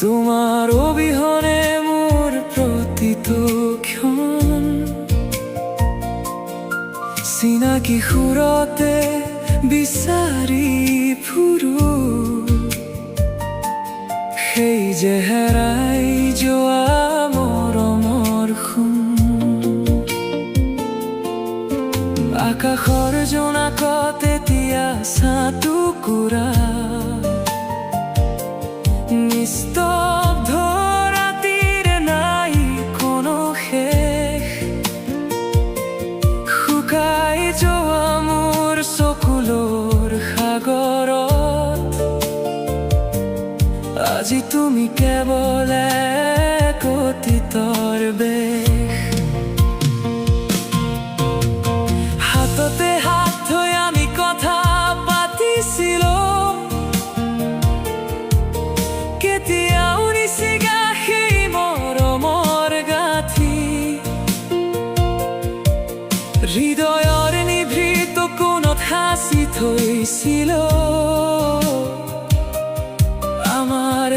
তোমাৰ অবিহনে মোৰ প্ৰতিটো ক্ষণ চিনাকি সুৰতে বিচাৰি ফুৰো সেই যে হেৰাই যোৱা মৰমৰ সোণ আকাশৰ জোনাকত এতিয়া ছাটুকুৰা নিস্তব্ধ ৰাতিৰ নাই কোনো শেষ শুকাই যোৱা মোৰ চকুলোৰ সাগৰত আজি তুমি কেৱল এক অতীতৰ বেশ হাততে হাত থৈ আমি কথা পাতিছিলো কেতিয়াও নিচিগা সেই মৰমৰ গাঁথি হৃদয়ৰ নিভৃত কোণত সাঁচি থৈছিলো আমাৰ